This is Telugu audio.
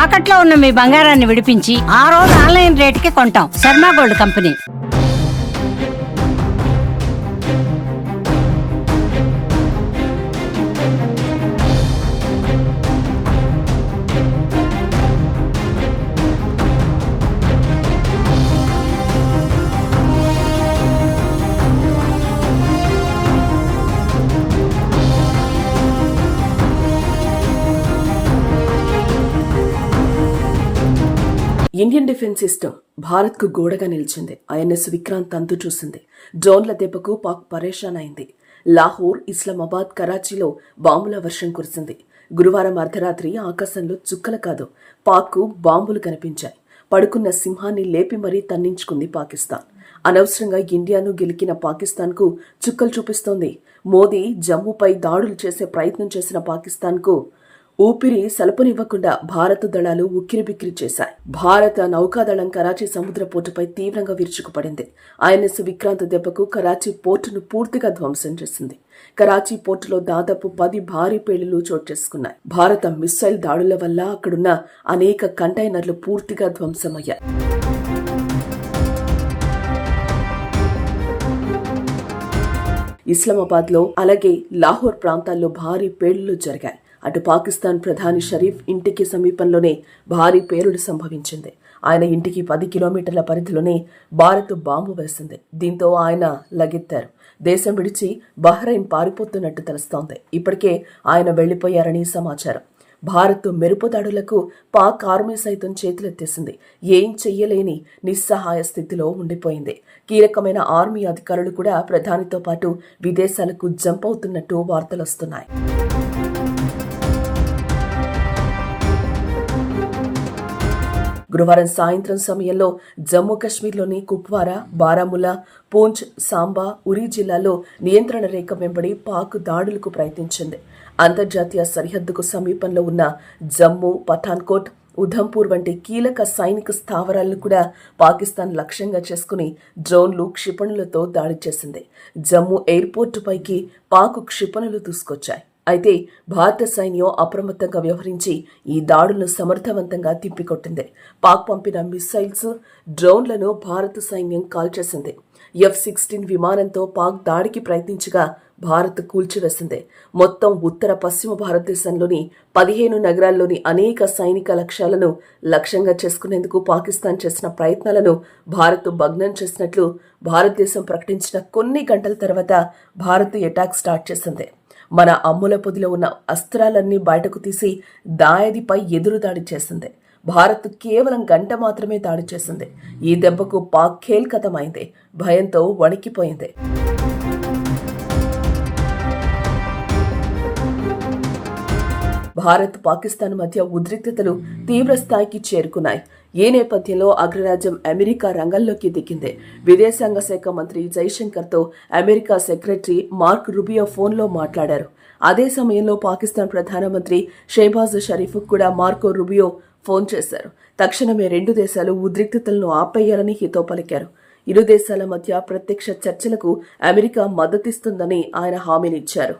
తాకట్లో ఉన్న మీ బంగారాన్ని విడిపించి ఆ రోజు ఆన్లైన్ రేటుకి కొంటాం. Sharma gold company. Indian defence system Bharat కు గోడగా నిలిచింది. ఐఎన్ఎస్ విక్రాంత్ అంతు చూసింది. డ్రోన్ల దెబ్బకు పాక్ పరేషాన్ అయింది. లాహోర్, ఇస్లామాబాద్, కరాచీలో బాంబుల వర్షం కురిసింది. గురువారం అర్ధరాత్రి ఆకాశంలో చుక్కలు కాదు, పాక్కు బాంబులు కనిపించాయి. పడుకున్న సింహాన్ని లేపి మరీ తన్నించుకుంది పాకిస్తాన్. అనవసరంగా ఇండియాను గెలికిన పాకిస్తాన్కు చుక్కలు చూపిస్తోంది. మోదీ జమ్మూపై దాడులు చేసే ప్రయత్నం చేసిన పాకిస్తాన్కు ఊపిరి సలపనివ్వకుండా భారత దళాలు ఉక్కిరిబిక్కిరి చేశాయి. భారత నౌకాదళం కరాచీ సముద్ర పోర్టుపై తీవ్రంగా విరుచుకుపడింది. ఐఎన్ఎస్ విక్రాంత్ దెబ్బకు కరాచీ పోర్టును పూర్తిగా ధ్వంసం చేసింది. కరాచీ పోర్టులో దాదాపు 10 భారీ పేలుళ్లు చోటు చేసుకున్నాయి. భారత మిస్సైల్ దాడుల వల్ల అక్కడున్న అనేక కంటైనర్లు పూర్తిగా ధ్వంసమయ్యాయి. ఇస్లామాబాద్ లో అలాగే లాహోర్ ప్రాంతాల్లో భారీ పేలుళ్లు జరిగాయి. అటు పాకిస్తాన్ ప్రధాని షరీఫ్ ఇంటికి సమీపంలోనే భారీ పేలుడు సంభవించింది. ఆయన ఇంటికి 10 కిలోమీటర్ల పరిధిలోనే భారత్ బాంబు వేసింది. దీంతో ఆయన లగెత్తారు. దేశం విడిచి బహ్రెయిన్ పారిపోతున్నట్టు తెలుస్తోంది. ఇప్పటికే ఆయన వెళ్లిపోయారని సమాచారం. భారత్ మెరుపు దాడులకు పాక్ ఆర్మీ సైతం చేతులెత్తేసింది. ఏం చెయ్యలేని నిస్సహాయ స్థితిలో ఉండిపోయింది. కీలకమైన ఆర్మీ అధికారులు కూడా ప్రధానితో పాటు విదేశాలకు జంప్ అవుతున్నట్టు వార్తలొస్తున్నాయి. గురువారం సాయంత్రం సమయంలో జమ్మూ కశ్మీర్లోని కుప్వారా, బారాముల్లా, పూంచ్, సాంబా, ఉరీ జిల్లాలో నియంత్రణ రేఖ వెంబడి పాక్ దాడులకు ప్రయత్నించింది. అంతర్జాతీయ సరిహద్దుకు సమీపంలో ఉన్న జమ్మూ, పఠాన్కోట్, ఉధంపూర్ వంటి కీలక సైనిక స్థావరాలను కూడా పాకిస్తాన్ లక్ష్యంగా చేసుకుని డ్రోన్లు, క్షిపణులతో దాడి చేసింది. జమ్మూ ఎయిర్పోర్టు పైకి పాక్ క్షిపణులు దూసుకొచ్చాయి. అయితే భారత సైన్యం అప్రమత్తంగా వ్యవహరించి ఈ దాడులను సమర్థవంతంగా తిప్పికొట్టింది. పాక్ పంపిన మిస్సైల్స్, డ్రోన్లను భారత సైన్యం కాల్చేసింది. F-16 విమానంతో పాక్ దాడికి ప్రయత్నించగా భారత్ కూల్చివేసింది. మొత్తం ఉత్తర పశ్చిమ భారతదేశంలోని 15 నగరాల్లోని అనేక సైనిక లక్ష్యాలను లక్ష్యంగా చేసుకునేందుకు పాకిస్తాన్ చేసిన ప్రయత్నాలను భారత్ భగ్నం చేసినట్లు భారతదేశం ప్రకటించిన కొన్ని గంటల తర్వాత భారత్ అటాక్ స్టార్ట్ చేసింది. మన అమ్ముల పొదిలో ఉన్న అస్త్రాలన్నీ బయటకు తీసి దాయదిపై ఎదురుదాడి చేసింది. భారత్ కేవలం గంట మాత్రమే దాడి చేసింది. ఈ దెబ్బకు పాక్ ఖేల్కతమైంది. భయంతో వణికిపోయింది. భారత్, పాకిస్తాన్ మధ్య ఉద్రిక్తతలు తీవ్ర స్థాయికి చేరుకున్నాయి. ఈ నేపథ్యంలో అగ్రరాజ్యం అమెరికా రంగంలోకి దిగింది. విదేశాంగ శాఖ మంత్రి జైశంకర్తో అమెరికా సెక్రటరీ మార్క్ రుబియో ఫోన్లో మాట్లాడారు. అదే సమయంలో పాకిస్తాన్ ప్రధానమంత్రి షెహబాజ్ షరీఫ్ కూడా మార్కో రుబియో ఫోన్ చేశారు. తక్షణమే 2 దేశాలు ఉద్రిక్తతలను ఆపేయాలని హితో పలికారు. ఇరు దేశాల మధ్య ప్రత్యక్ష చర్చలకు అమెరికా మద్దతిస్తుందని ఆయన హామీనిచ్చారు.